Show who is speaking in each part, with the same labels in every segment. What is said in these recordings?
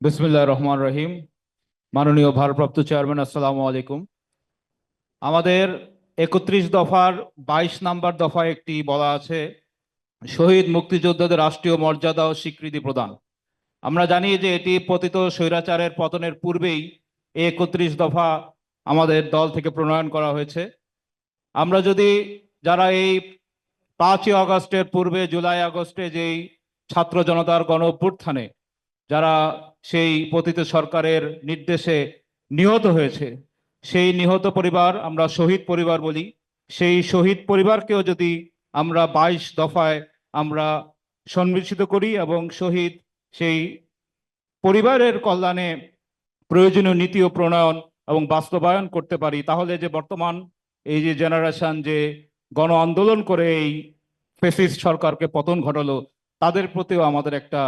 Speaker 1: বিসমিল্লাহির রহমানির রহিম। মাননীয় ভারপ্রাপ্ত চেয়ারম্যান, আসসালামু আলাইকুম। আমাদের ৩১ দফার ২২ নম্বর দফায় একটি বলা আছে, শহীদ মুক্তিযোদ্ধাদের রাষ্ট্রীয় মর্যাদা ও স্বীকৃতি প্রদান। আমরা জানি যে এটি পতিত স্বৈরাচারের পতনের পূর্বেই এই ৩১ দফা আমাদের দল থেকে প্রণয়ন করা হয়েছে। আমরা যদি যারা এই ৫ই আগস্টের পূর্বে জুলাই আগস্টে যেই ছাত্র জনতার গণ অভ্যুত্থানে যারা সেই পতিত সরকারের নির্দেশে নিহত হয়েছে, সেই নিহত পরিবার আমরা শহীদ পরিবার বলি। সেই শহীদ পরিবারকেও যদি আমরা ২২ দফায় আমরা সন্মিলিত করি এবং শহীদ সেই পরিবারের কল্যাণে প্রয়োজনীয় নীতি ও প্রণয়ন এবং বাস্তবায়ন করতে পারি, তাহলে যে বর্তমান এই যে জেনারেশন যে গণ আন্দোলন করে এই ফ্যাসিস্ট সরকারকে পতন ঘটালো, তাদের প্রতিও আমাদের একটা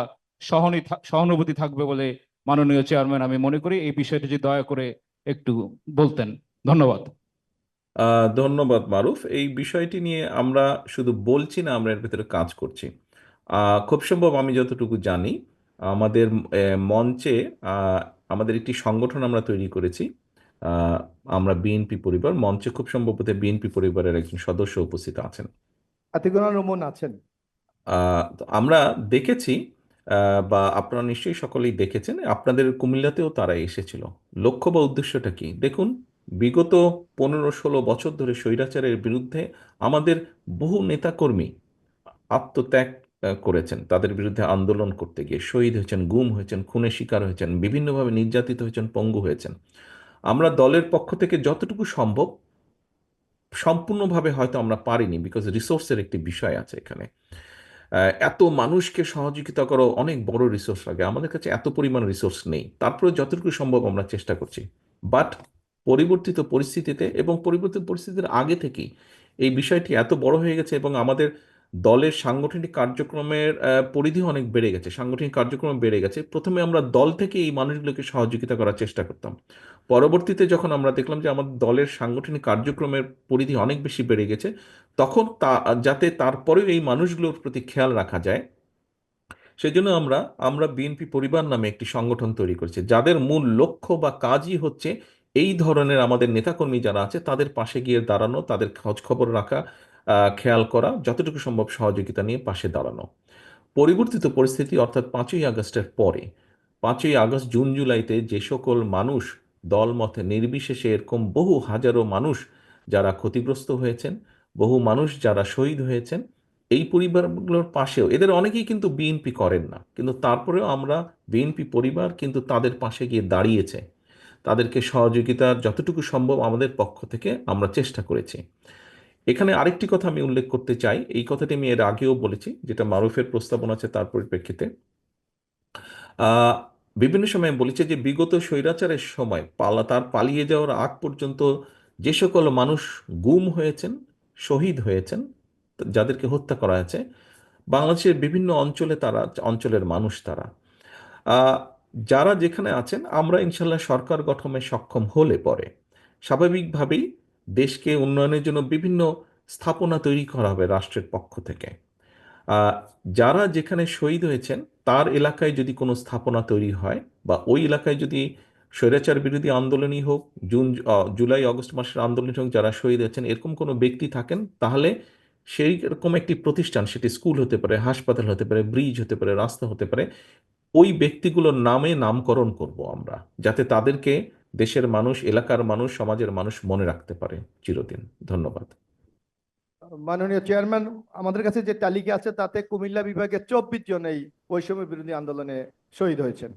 Speaker 1: সহানুভূতি থাকবে বলে মাননীয় চেয়ারম্যান আমি মনে করি। এই বিষয়টি যদি দয়া করে একটু বলতেন, ধন্যবাদ।
Speaker 2: ধন্যবাদ মারুফ। এই বিষয়টি নিয়ে আমরা শুধু বলছি না, আমরা এর ভিতরে কাজ করছি। খুব সম্ভব আমি যতটুকু জানি, আমাদের মঞ্চে আহ, আমাদের একটি সংগঠন আমরা তৈরি করেছি। আহ, আমরা বিএনপি পরিবার মঞ্চে খুব সম্ভবত বিএনপি পরিবারের একজন সদস্য উপস্থিত আছেন।
Speaker 3: আতিকুর রহমান আছেন।
Speaker 2: তো আমরা দেখেছি, বা আপনারা নিশ্চয়ই সকলেই দেখেছেন, আপনাদের কুমিল্লাতেও তারা এসেছিল। লক্ষ্য বা উদ্দেশ্যটা কি দেখুন। বিগত 15-16 বছর ধরে স্বৈরাচারের বিরুদ্ধে আমাদের বহু নেতাকর্মী আত্মত্যাগ করেছেন। তাদের বিরুদ্ধে আন্দোলন করতে গিয়ে শহীদ হয়েছেন, গুম হয়েছেন, খুনের শিকার হয়েছেন, বিভিন্নভাবে নির্যাতিত হয়েছেন, পঙ্গু হয়েছেন। আমরা দলের পক্ষ থেকে যতটুকু সম্ভব, সম্পূর্ণভাবে হয়তো আমরা পারিনি, বিকজ রিসোর্সের একটি বিষয় আছে এখানে। এত মানুষকে সহযোগিতা করো, অনেক বড় রিসোর্স লাগে, আমাদের কাছে এত পরিমাণ রিসোর্স নেই। তারপরে যতটুকু সম্ভব আমরা চেষ্টা করছি। বাট পরিবর্তিত পরিস্থিতিতে এবং পরিবর্তিত পরিস্থিতির আগে থেকেই এই বিষয়টি এত বড় হয়ে গেছে এবং আমাদের দলের সাংগঠনিক কার্যক্রমের পরিধি অনেক বেড়ে গেছে, সাংগঠনিক কার্যক্রম বেড়ে গেছে। প্রথমে আমরা দল থেকে এই মানুষগুলোকে সহযোগিতা করার চেষ্টা করতাম। পরবর্তীতে যখন আমরা দেখলাম যে আমাদের দলের সাংগঠনিক কার্যক্রমের পরিধি অনেক বেশি বেড়ে গেছে, তখন যাতে তারপরেও এই মানুষগুলোর প্রতি খেয়াল রাখা যায়, সেই জন্য আমরা আমরা বিএনপি পরিবার নামে একটি সংগঠন তৈরি করেছি, যাদের মূল লক্ষ্য বা কাজই হচ্ছে এই ধরনের আমাদের নেতাকর্মী যারা আছে তাদের পাশে গিয়ে দাঁড়ানো, তাদের খোঁজ খবর রাখা, খেয়াল করা, যতটুকু সম্ভব সহযোগিতা নিয়ে পাশে দাঁড়ানো। পরিবর্তিত পরিস্থিতি অর্থাৎ 5ই আগস্টের পরে, 5ই আগস্ট জুন জুলাইতে যে সকল মানুষ দল মতে নির্বিশেষে এরকম বহু হাজারো মানুষ যারা ক্ষতিগ্রস্ত হয়েছেন, বহু মানুষ যারা শহীদ হয়েছেন, এই পরিবারগুলোর পাশেও এদের অনেকেই কিন্তু বিএনপি করেন না, কিন্তু তারপরেও আমরা বিএনপি পরিবার কিন্তু তাদের পাশে গিয়ে দাঁড়িয়েছে। তাদেরকে সহযোগিতার যতটুকু সম্ভব আমাদের পক্ষ থেকে আমরা চেষ্টা করেছি। এখানে আরেকটি কথা আমি উল্লেখ করতে চাই, এই কথাটি আমি এর আগেও বলেছি, যেটা মারুফের প্রস্তাবনা আছে তার পরিপ্রেক্ষিতে। আহ, বিভিন্ন সময় বলেছে যে বিগত স্বৈরাচারের সময় তার পালিয়ে যাওয়ার আগ পর্যন্ত যে সকল মানুষ গুম হয়েছেন, শহীদ হয়েছেন, যাদেরকে হত্যা করা হয়েছে, বাংলাদেশের বিভিন্ন অঞ্চলে তারা, অঞ্চলের মানুষ তারা, আহ, যারা যেখানে আছেন, আমরা ইনশাল্লাহ সরকার গঠনে সক্ষম হলে পরে স্বাভাবিকভাবেই দেশকে উন্নয়নের জন্য বিভিন্ন স্থাপনা তৈরি করা হবে রাষ্ট্রের পক্ষ থেকে। আহ, যারা যেখানে শহীদ হয়েছেন তার এলাকায় যদি কোনো স্থাপনা তৈরি হয়, বা ওই এলাকায় যদি স্বৈরাচার বিরোধী আন্দোলনই হোক, জুলাই আগস্ট মাসের আন্দোলন হোক, যারা শহীদ হয়েছেন এরকম কোনো ব্যক্তি থাকেন, তাহলে সেই রকম একটি প্রতিষ্ঠান, সেটি স্কুল হতে পারে, হাসপাতাল হতে পারে, ব্রিজ হতে পারে, রাস্তা হতে পারে, ওই ব্যক্তিগুলোর নামে নামকরণ করব আমরা, যাতে তাদেরকে দেশের মানুষ, এলাকার মানুষ, সমাজের মানুষ মনে রাখতে পারে চিরদিন। ধন্যবাদ।
Speaker 3: মাননীয় চেয়ারম্যান, আমাদের কাছে যে তালিকা আছে তাতে কুমিল্লা বিভাগে 24 জন এই বৈষম্য বিরোধী আন্দোলনে শহীদ হয়েছেন।